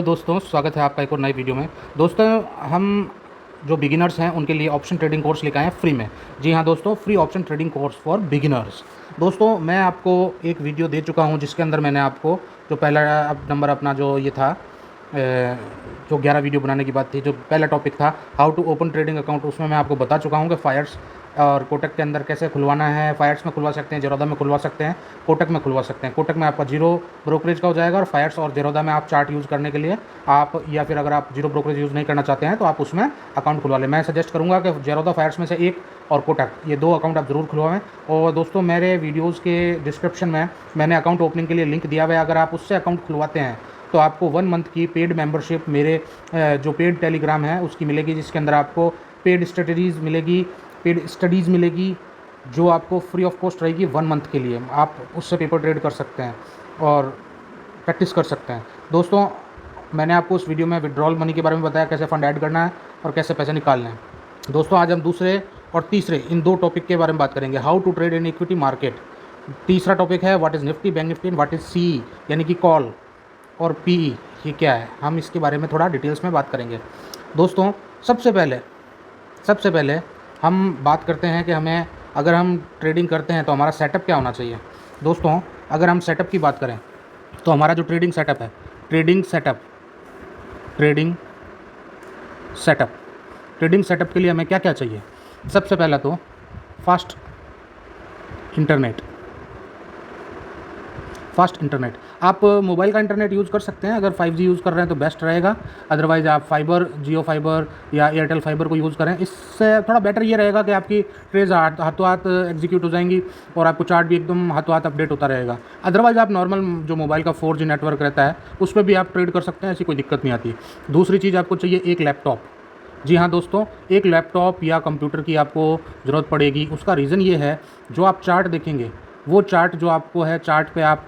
दोस्तों, स्वागत है आपका एक और नई वीडियो में। दोस्तों, हम जो बिगिनर्स हैं उनके लिए ऑप्शन ट्रेडिंग कोर्स लेकर आए हैं फ्री में। जी हाँ दोस्तों, free option trading course for beginners. दोस्तों, मैं आपको एक वीडियो दे चुका हूं जिसके अंदर मैंने आपको जो पहला नंबर अपना जो ये था, जो 11 वीडियो बनाने की बात थी, जो पहला टॉपिक था how to open trading account, उसमें मैं आपको बता चुका हूँ कि फायर्स और कोटक के अंदर कैसे खुलवाना है। फायर्स में खुलवा सकते हैं, जेरोदा में खुलवा सकते हैं, कोटक में खुलवा सकते हैं। कोटक में आपका जीरो ब्रोकरेज का हो जाएगा और फायर्स और जेरोदा में आप चार्ट यूज़ करने के लिए आप, या फिर अगर आप जीरो ब्रोकरेज यूज़ नहीं करना चाहते हैं तो आप उसमें अकाउंट खुलवा लें। मैं सजेस्ट करूँगा कि जेरोदा फायर्स में से एक और कोटक, ये 2 अकाउंट आप ज़रूर खुलवाएं। और दोस्तों, मेरे वीडियोज़ के डिस्क्रिप्शन में मैंने अकाउंट ओपनिंग के लिए लिंक दिया हुआ है। अगर आप उससे अकाउंट खुलवाते हैं तो आपको 1 मंथ की पेड मेंबरशिप मेरे जो पेड टेलीग्राम है उसकी मिलेगी, जिसके अंदर आपको पेड स्टडीज़ मिलेगी जो आपको फ्री ऑफ कॉस्ट रहेगी 1 मंथ के लिए। आप उससे पेपर ट्रेड कर सकते हैं और प्रैक्टिस कर सकते हैं। दोस्तों, मैंने आपको उस वीडियो में विड्रॉल मनी के बारे में बताया, कैसे फ़ंड ऐड करना है और कैसे पैसे निकालने हैं। दोस्तों, आज हम दूसरे और तीसरे इन 2 टॉपिक के बारे में बात करेंगे। How to trade in equity market. तीसरा टॉपिक है what is Nifty, bank Nifty and what is CE यानी कि कॉल और पीई, ये क्या है। हम इसके बारे में थोड़ा डिटेल्स में बात करेंगे। दोस्तों, सबसे पहले हम बात करते हैं कि हमें, अगर हम ट्रेडिंग करते हैं तो हमारा सेटअप क्या होना चाहिए। दोस्तों, अगर हम सेटअप की बात करें तो हमारा जो ट्रेडिंग सेटअप है, ट्रेडिंग सेटअप के लिए हमें क्या क्या चाहिए। सबसे पहला तो फास्ट इंटरनेट। आप मोबाइल का इंटरनेट यूज़ कर सकते हैं। अगर 5G यूज़ कर रहे हैं तो बेस्ट रहेगा। अदरवाइज़ आप फाइबर, जियो फाइबर या एयरटेल फाइबर को यूज़ करें। इससे थोड़ा बेटर ये रहेगा कि आपकी ट्रेड्स हाथों हाथ एग्जीक्यूट हो जाएंगी और आपको चार्ट भी एकदम हाथों हाथ अपडेट होता रहेगा। अदरवाइज़ आप नॉर्मल जो मोबाइल का 4G नेटवर्क रहता है उस पर भी आप ट्रेड कर सकते हैं, ऐसी कोई दिक्कत नहीं आती। दूसरी चीज़, आपको चाहिए एक लैपटॉप। जी हाँ दोस्तों, एक लैपटॉप या कंप्यूटर की आपको ज़रूरत पड़ेगी। उसका रीज़न ये है, जो आप चार्ट देखेंगे वो चार्ट जो आपको है, चार्ट पे आप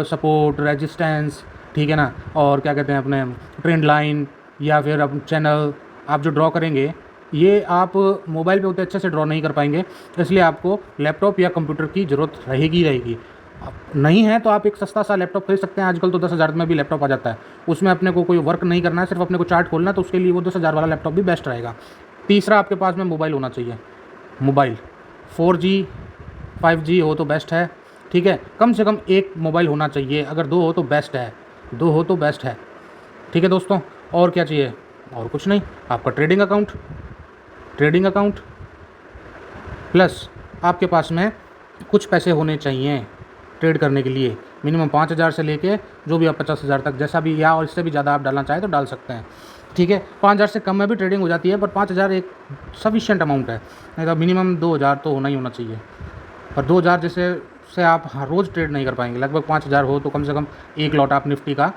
सपोर्ट, रेजिस्टेंस, ठीक है ना, और क्या कहते हैं अपने ट्रेंड लाइन या फिर अब चैनल आप जो ड्रॉ करेंगे, ये आप मोबाइल पे उतने अच्छे से ड्रॉ नहीं कर पाएंगे। इसलिए आपको लैपटॉप या कंप्यूटर की ज़रूरत रहेगी। नहीं है तो आप एक सस्ता सा लैपटॉप खरीद सकते हैं। आजकल तो 10,000 में भी लैपटॉप आ जाता है। उसमें अपने को कोई वर्क नहीं करना है, सिर्फ अपने को चार्ट खोलना है, तो उसके लिए वो 10,000 वाला लैपटॉप भी बेस्ट रहेगा। तीसरा, आपके पास में मोबाइल होना चाहिए। मोबाइल 4G 5G हो तो बेस्ट है, ठीक है। कम से कम एक मोबाइल होना चाहिए। अगर 2 हो तो बेस्ट है, ठीक है दोस्तों। और क्या चाहिए? और कुछ नहीं, आपका ट्रेडिंग अकाउंट प्लस आपके पास में कुछ पैसे होने चाहिए ट्रेड करने के लिए। मिनिमम 5,000 से लेके जो भी आप 50,000 तक, जैसा भी, या और इससे भी ज़्यादा आप डालना चाहें तो डाल सकते हैं, ठीक है। 5,000 से कम में भी ट्रेडिंग हो जाती है, पर 5,000 एक सफिशिएंट अमाउंट है। नहीं तो मिनिमम 2,000 तो होना चाहिए। और 2,000 जैसे से आप रोज़ ट्रेड नहीं कर पाएंगे। लगभग 5,000 हो तो कम से कम एक लॉट आप निफ्टी का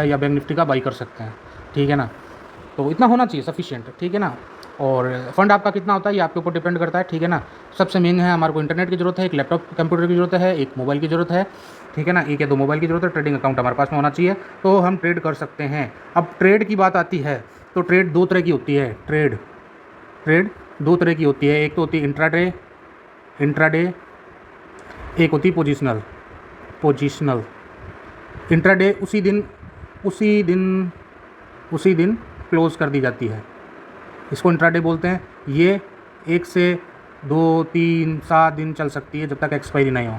या बैंक निफ्टी का बाई कर सकते हैं, ठीक है ना। तो इतना होना चाहिए सफिशिएंट, ठीक है ना। और फंड आपका कितना होता है ये आपके ऊपर डिपेंड करता है, ठीक है ना। सबसे मेन है, हमारे को इंटरनेट की ज़रूरत है, एक लैपटॉप कंप्यूटर की ज़रूरत है, एक मोबाइल की ज़रूरत है, ठीक है ना। एक या 2 मोबाइल की ज़रूरत है। ट्रेडिंग अकाउंट हमारे पास में होना चाहिए तो हम ट्रेड कर सकते हैं। अब ट्रेड की बात आती है तो ट्रेड 2 तरह की होती है। ट्रेड 2 तरह की होती है। एक तो होती है इंट्राडे, एक होती है पोजिशनल। इंट्राडे उसी दिन क्लोज़ कर दी जाती है, इसको इंट्राडे बोलते हैं। ये 1 से 2, 3, 7 दिन चल सकती है जब तक एक्सपायरी नहीं हो,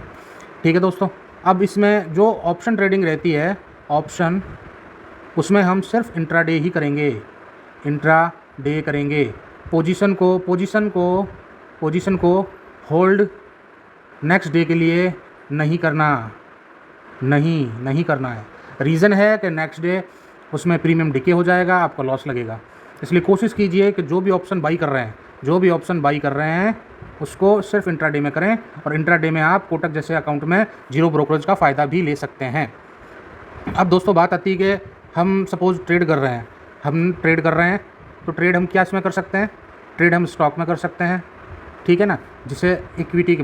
ठीक है दोस्तों। अब इसमें जो ऑप्शन ट्रेडिंग रहती है, ऑप्शन, उसमें हम सिर्फ इंट्राडे ही करेंगे, पोजीशन को होल्ड नेक्स्ट डे के लिए नहीं करना है। रीज़न है कि नेक्स्ट डे उसमें प्रीमियम डिके हो जाएगा, आपका लॉस लगेगा। इसलिए कोशिश कीजिए कि जो भी ऑप्शन बाई कर रहे हैं उसको सिर्फ इंट्राडे में करें। और इंट्राडे में आप कोटक जैसे अकाउंट में जीरो ब्रोकरेज का फ़ायदा भी ले सकते हैं। अब दोस्तों, बात आती है कि हम सपोज़ ट्रेड कर रहे हैं, तो ट्रेड हम क्या इसमें कर सकते हैं? ट्रेड हम स्टॉक में कर सकते हैं, ठीक है ना, जिसे इक्विटी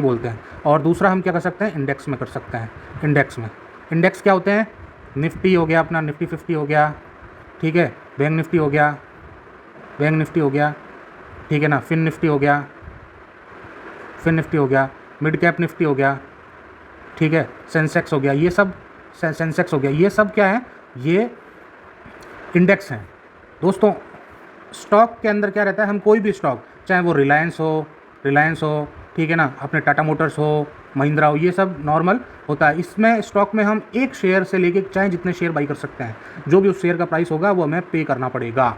बोलते हैं। और दूसरा हम क्या कर सकते हैं? इंडेक्स में कर सकते हैं। इंडेक्स क्या होते हैं? निफ्टी हो गया, अपना निफ्टी 50 हो गया, ठीक है। बैंक निफ्टी हो गया, ठीक है ना। फिन निफ्टी हो गया, मिड कैप निफ्टी हो गया, ठीक है। सेंसेक्स हो गया। ये सब सेंसेक्स हो गया, ये सब क्या है, ये इंडेक्स हैं दोस्तों। स्टॉक के अंदर क्या रहता है, हम कोई भी स्टॉक, चाहे वो रिलायंस हो, ठीक है ना, अपने टाटा मोटर्स हो, महिंद्रा हो, ये सब नॉर्मल होता है। इसमें स्टॉक में हम एक शेयर से लेके चाहे जितने शेयर बाई कर सकते हैं, जो भी उस शेयर का प्राइस होगा वो हमें पे करना पड़ेगा,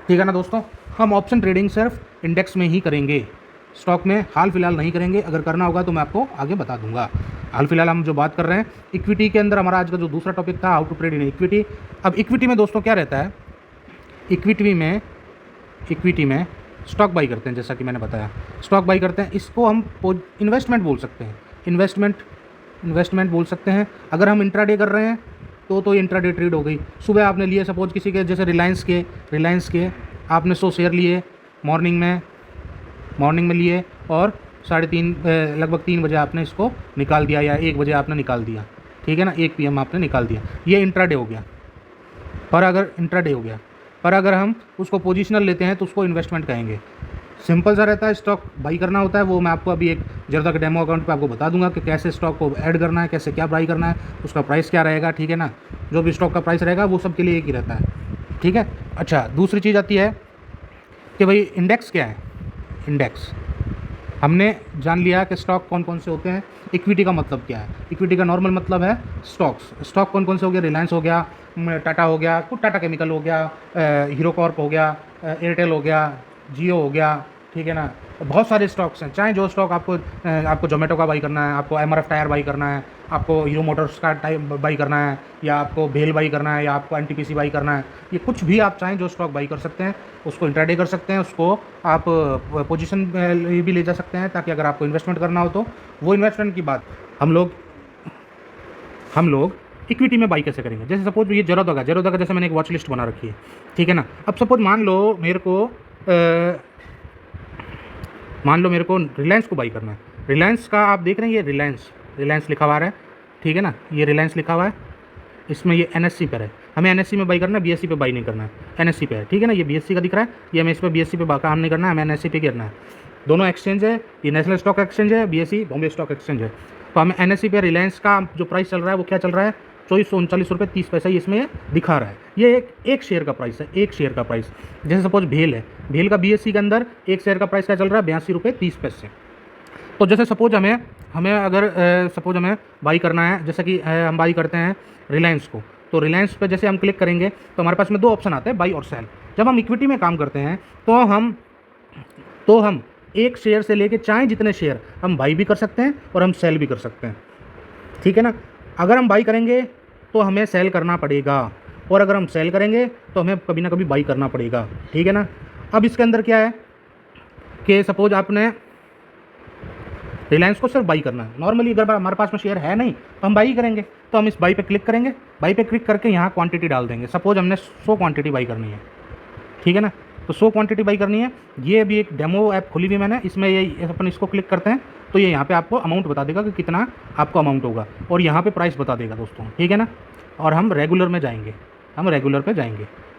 ठीक है ना दोस्तों। हम ऑप्शन ट्रेडिंग सिर्फ इंडेक्स में ही करेंगे, स्टॉक में हाल फिलहाल नहीं करेंगे। अगर करना होगा तो मैं आपको आगे बता दूंगा। हाल फिलहाल हम जो बात कर रहे हैं इक्विटी के अंदर, हमारा आज का जो दूसरा टॉपिक था, how to trade in equity. अब इक्विटी में दोस्तों क्या रहता है, इक्विटी में स्टॉक बाई करते हैं, जैसा कि मैंने बताया स्टॉक बाई करते हैं, इसको हम इन्वेस्टमेंट बोल सकते हैं, इन्वेस्टमेंट बोल सकते हैं। अगर हम इंट्राडे कर रहे हैं तो इंट्राडे ट्रेड हो गई। सुबह आपने लिए सपोज किसी के, जैसे रिलायंस के आपने 100 शेयर लिए मॉर्निंग में लिए, और 3:30 लगभग 3 बजे आपने इसको निकाल दिया, या 1 बजे आपने निकाल दिया, ठीक है ना, 1 PM आपने निकाल दिया, ये इंट्राडे हो गया। पर अगर हम उसको पोजिशनल लेते हैं तो उसको इन्वेस्टमेंट कहेंगे। सिंपल सा रहता है, स्टॉक बाई करना होता है, वो मैं आपको अभी एक ज़रूरत के डेमो अकाउंट पे आपको बता दूंगा कि कैसे स्टॉक को ऐड करना है, कैसे क्या बाई करना है, उसका प्राइस क्या रहेगा, ठीक है ना। जो भी स्टॉक का प्राइस रहेगा वो सब के लिए एक ही रहता है, ठीक है। अच्छा, दूसरी चीज़ आती है कि भाई इंडेक्स क्या है। इंडेक्स हमने जान लिया कि स्टॉक कौन कौन से होते हैं। इक्विटी का मतलब क्या है, इक्विटी का नॉर्मल मतलब है स्टॉक कौन कौन से हो गया, रिलायंस हो गया, टाटा हो गया, कुछ टाटा केमिकल हो गया, हीरो कॉर्प हो गया, एयरटेल हो गया, जियो हो गया, ठीक है ना। बहुत सारे स्टॉक्स हैं, चाहे जो स्टॉक आपको जोमेटो का बाई करना है, आपको MRF टायर बाई करना है, आपको हीरो मोटर्स का बाई करना है, या आपको भेल बाई करना है, या आपको NTPC बाई करना है, ये कुछ भी आप चाहें जो स्टॉक बाई कर सकते हैं, उसको इंट्राडे कर सकते हैं, उसको आप पोजीशन भी ले जा सकते हैं, ताकि अगर आपको इन्वेस्टमेंट करना हो तो वो इन्वेस्टमेंट की बात हम लोग इक्विटी में बाई कैसे करेंगे। जैसे सपोज ये जेरोदा का जैसे मैंने एक वॉच लिस्ट बना रखी है, ठीक है ना। अब सपोज मान लो मेरे को रिलायंस को बाई करना है। रिलायंस का आप देख रहे हैं, ये रिलायंस लिखा हुआ है, ठीक है ना, ये रिलायंस लिखा हुआ है, इसमें ये NSE पर है, हमें NSE में बाई करना है, BSE पे बाई नहीं करना है, NSE पे है, ठीक है ना। ये BSE का दिख रहा है, ये हमें इस पर BSE पे काम नहीं करना है, हमें NSE पे करना है। दोनों एक्सचेंज है, ये नेशनल स्टॉक एक्सचेंज है, BSE बॉम्बे स्टॉक एक्सचेंज है। तो हमें NSE पे रिलायंस का जो प्राइस चल रहा है वो क्या चल रहा है, 2439 रुपये 30 पैसा इसमें दिखा रहा है। ये एक शेयर का प्राइस है, एक शेयर का प्राइस। जैसे सपोज भेल है, भेल का BSE के अंदर एक शेयर का प्राइस क्या चल रहा है, 82 रुपये 30 पैसे। तो जैसे सपोज हमें अगर सपोज हमें बाई करना है, जैसे कि हम बाई करते हैं रिलायंस को, तो रिलायंस पे जैसे हम क्लिक करेंगे तो हमारे पास में 2 ऑप्शन आते हैं, बाई और सेल। जब हम इक्विटी में काम करते हैं तो हम एक शेयर से लेके चाहे जितने शेयर हम बाई भी कर सकते हैं और हम सेल भी कर सकते हैं, ठीक है ना। अगर हम बाई करेंगे तो हमें सेल करना पड़ेगा, और अगर हम सेल करेंगे तो हमें कभी ना कभी बाई करना पड़ेगा, ठीक है ना। अब इसके अंदर क्या है कि सपोज आपने रिलायंस को सिर्फ बाई करना है। नॉर्मली अगर हमारे पास में शेयर है नहीं तो हम बाई करेंगे, तो हम इस बाई पे क्लिक करेंगे, बाई पे क्लिक करके यहाँ क्वांटिटी डाल देंगे। सपोज हमने 100 क्वांटिटी बाई करनी है, ठीक है ना, तो 100 क्वांटिटी बाई करनी है। ये भी एक डेमो ऐप खुली हुई मैंने, इसमें ये अपन इसको क्लिक करते हैं तो ये यहाँ पे आपको अमाउंट बता देगा कि कितना आपको अमाउंट होगा, और यहाँ पे प्राइस बता देगा दोस्तों, ठीक है ना। और हम रेगुलर में जाएंगे,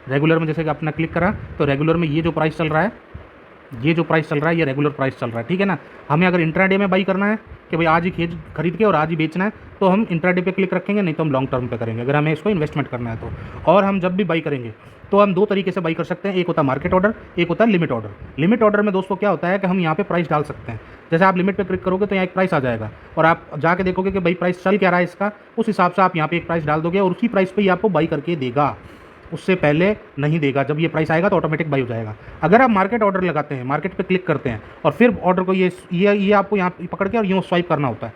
रेगुलर में जैसे कि आपने क्लिक करा तो रेगुलर में ये जो प्राइस चल रहा है, ये रेगुलर प्राइस चल रहा है, ठीक है ना। हमें अगर इंट्राडे में बाई करना है कि भाई आज ही खरीद के और आज ही बेचना है, तो हम इंट्राडे पे क्लिक रखेंगे, नहीं तो हम लॉन्ग टर्म पे करेंगे अगर हमें इसको इन्वेस्टमेंट करना है तो। और हम जब भी बाई करेंगे तो हम 2 तरीके से बाई कर सकते हैं, एक होता है मार्केट ऑर्डर, एक होता है लिमिट ऑर्डर। लिमिट ऑर्डर में दोस्तों क्या होता है कि हम यहाँ पे प्राइस डाल सकते हैं। जैसे आप लिमिट पे क्लिक करोगे तो यहाँ एक प्राइस आ जाएगा, और आप जाके देखोगे कि भाई प्राइस चल क्या रहा है इसका, उस हिसाब से आप यहाँ पे एक प्राइस डाल दोगे और उसी प्राइस पे ही आपको बाई करके देगा, उससे पहले नहीं देगा। जब ये प्राइस आएगा तो ऑटोमेटिक बाई हो जाएगा। अगर आप मार्केट ऑर्डर लगाते हैं, मार्केट पे क्लिक करते हैं और फिर ऑर्डर को ये आपको यहाँ पकड़ के और यूँ स्वाइप करना होता है,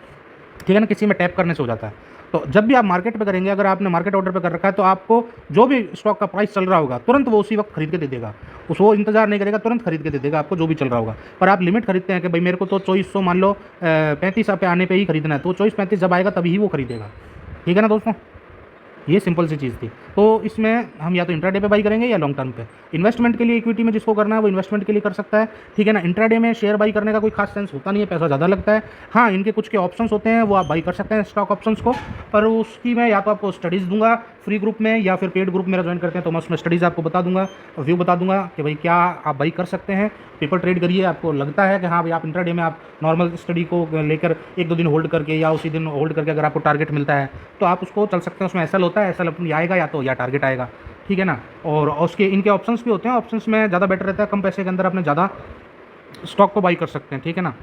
ठीक है ना, किसी में टैप करने से हो जाता है। तो जब भी आप मार्केट पे करेंगे, अगर आपने मार्केट ऑर्डर पे कर रखा है तो आपको जो भी स्टॉक का प्राइस चल रहा होगा तुरंत वो उसी वक्त खरीद के दे देगा, वो इंतजार नहीं करेगा, तुरंत खरीद के दे देगा आपको जो भी चल रहा होगा। पर आप लिमिट खरीदते हैं कि भाई मेरे को तो 2400 मान लो 35 पे आने पे ही खरीदना है, तो 24-35 जब आएगा तभी ही वो खरीदेगा, ठीक है ना दोस्तों। ये सिंपल सी चीज़ थी। तो इसमें हम या तो इंट्राडे पे बाई करेंगे या लॉन्ग टर्म पे। इन्वेस्टमेंट के लिए इक्विटी में जिसको करना है वो इन्वेस्टमेंट के लिए कर सकता है, ठीक है ना। इंट्राडे में शेयर बाई करने का कोई खास सेंस होता नहीं है, पैसा ज़्यादा लगता है। हाँ, इनके कुछ के ऑप्शंस होते हैं, वो आप बाई कर सकते हैं स्टॉक ऑप्शंस को, पर उसकी मैं या तो आपको स्टडीज़ दूंगा फ्री ग्रुप में, या फिर पेड ग्रुप मेरा ज्वाइन करते हैं तो मैं उसमें स्टडीज़ आपको बता दूंगा, व्यू बता दूंगा कि भाई क्या आप बाई कर सकते हैं। पेपर ट्रेड करिए, आपको लगता है कि हाँ भाई आप इंट्राडे में आप नॉर्मल स्टडी को लेकर 1-2 दिन होल्ड करके या उसी दिन होल्ड करके अगर आपको टारगेट मिलता है तो आप उसको चल सकते हैं। उसमें एसएल होता है, एसएल अपनी आएगा या तो या टारगेट आएगा, ठीक है ना। और उसके इनके ऑप्शंस भी होते हैं, ऑप्शंस में ज़्यादा बेटर रहता है, कम पैसे के अंदर अपने ज़्यादा स्टॉक को बाई कर सकते हैं, ठीक है ना।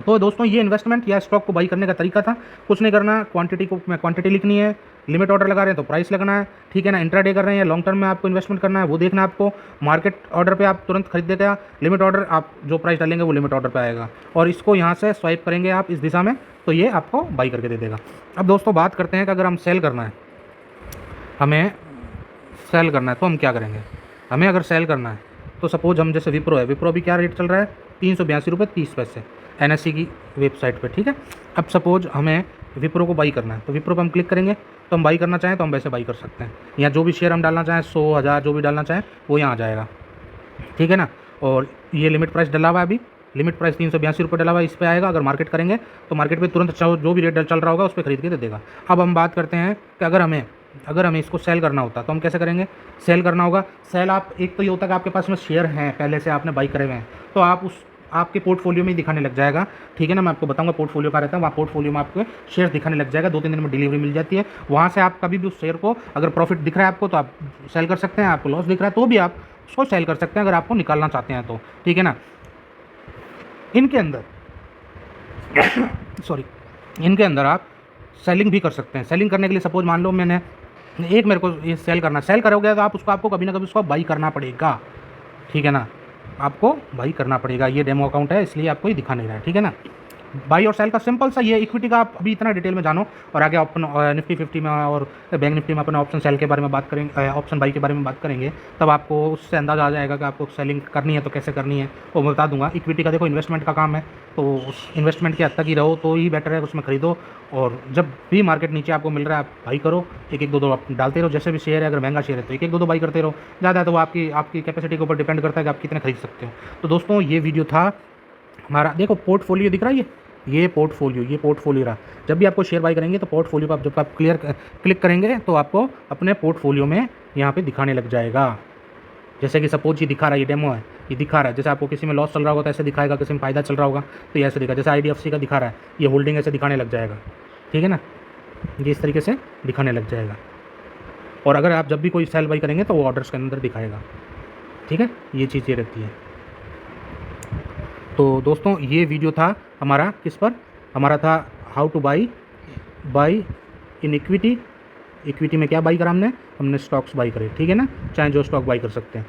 तो दोस्तों ये इन्वेस्टमेंट या स्टॉक को बाई करने का तरीका था, कुछ नहीं करना, क्वांटिटी को क्वांटिटी लिखनी है, लिमिट ऑर्डर लगा रहे हैं तो प्राइस लगना है, ठीक है ना। इंट्राडे कर रहे हैं या लॉन्ग टर्म में आपको इन्वेस्टमेंट करना है वो देखना है आपको। मार्केट ऑर्डर पे आप तुरंत खरीद देते हैं, लिमिट ऑर्डर आप जो प्राइस डालेंगे वो लिमिट ऑर्डर पे आएगा, और इसको यहाँ से स्वाइप करेंगे आप इस दिशा में तो ये आपको बाई करके दे देगा। अब दोस्तों बात करते हैं कि अगर हम सेल करना है, हमें सेल करना है तो हम क्या करेंगे। हमें अगर सेल करना है तो सपोज हम जैसे विप्रो है, विप्रो अभी क्या रेट चल रहा है, 382 रुपये 30 पैसे एनएससी की वेबसाइट पे, ठीक है। अब सपोज हमें विप्रो को बाई करना है तो विप्रो पे हम क्लिक करेंगे, तो हम बाई करना चाहें तो हम वैसे बाई कर सकते हैं, या जो भी शेयर हम डालना चाहें 100 1000 जो भी डालना चाहें वो यहाँ आ जाएगा, ठीक है ना। और ये लिमिट प्राइस डला हुआ है, अभी लिमिट प्राइस 382 रुपये डला हुआ है, इस पर आएगा। अगर मार्केट करेंगे तो मार्केट पे तुरंत जो भी रेट चल रहा होगा उस पर खरीद के दे देगा। अब हम बात करते हैं कि अगर हमें इसको सेल करना होता तो हम कैसे करेंगे। सेल करना होगा, सेल आप एक तो ये होता है कि आपके पास में शेयर हैं पहले से आपने बाई करे हुए हैं तो आप उस आपके पोर्टफोलियो में ही दिखाने लग जाएगा, ठीक है ना। मैं आपको बताऊंगा पोर्टफोलियो का रहता है, वहाँ पोर्टफोलियो में आपको शेयर दिखाने लग जाएगा, 2-3 दिन में डिलीवरी मिल जाती है। वहाँ से आप कभी भी उस शेयर को अगर प्रॉफिट दिख रहा है आपको तो आप सेल कर सकते हैं, आपको लॉस दिख रहा है तो भी आप उसको सेल कर सकते हैं अगर आपको निकालना चाहते हैं तो, ठीक है ना। इनके अंदर सॉरी इनके अंदर आप सेलिंग भी कर सकते हैं। सेलिंग करने के लिए सपोज मान लो मेरे को ये सेल करना, सेल करोगे तो आपको कभी ना कभी उसको बाई करना पड़ेगा, ठीक है ना। आपको बाई करना पड़ेगा, ये डेमो अकाउंट है इसलिए आपको ये दिखा नहीं रहा है, ठीक है ना। बाई और सेल का सिंपल सा ये, इक्विटी का आप अभी इतना डिटेल में जानो और आगे अपन निफ्टी 50 में और बैंक निफ्टी में अपन ऑप्शन सेल के बारे में बात करेंगे, ऑप्शन बाई के बारे में बात करेंगे, तब आपको उससे अंदाज़ा आ जाएगा कि आपको सेलिंग करनी है तो कैसे करनी है वो मैं बता दूंगा। इक्विटी का देखो इन्वेस्टमेंट का काम है, तो उस इन्वेस्टमेंट के हद तक ही रहो तो ही बेटर है, उसमें खरीदो और जब भी मार्केट नीचे आपको मिल रहा है आप बाई करो, एक दो आप डालते रहो। जैसे भी शेयर है, अगर महंगा शेयर है तो एक दो बाई करते रहो, ज़्यादा है तो वो आपकी कैपेसिटी के ऊपर डिपेंड करता है कि आप कितने खरीद सकते हो। तो दोस्तों ये वीडियो था हमारा, देखो पोर्टफोलियो दिख रहा है, ये पोर्टफोलियो रहा। जब भी आपको शेयर बाई करेंगे तो पोर्टफोलियो को जब आप क्लिक करेंगे तो आपको अपने पोर्टफोलियो में यहाँ पे दिखाने लग जाएगा। जैसे कि सपोज ये दिखा रहा है, ये डेमो है, ये दिखा रहा है, जैसे आपको किसी में लॉस चल रहा होगा तो ऐसे दिखाएगा, किसी में फ़ायदा चल रहा होगा तो ये ऐसे दिखा, जैसे IDFC का दिखा रहा है, ये होल्डिंग ऐसे दिखाने लग जाएगा, ठीक है ना। ये इस तरीके से दिखाने लग जाएगा, और अगर आप जब भी कोई सेल बाई करेंगे तो वो ऑर्डर्स के अंदर दिखाएगा, ठीक है। ये चीज़ ये रहती है। तो दोस्तों ये वीडियो था हमारा किस पर, हमारा था how two by in equity. Equity में क्या बाई करा हमने स्टॉक्स बाई करे, ठीक है ना, चाहे जो स्टॉक बाई कर सकते हैं।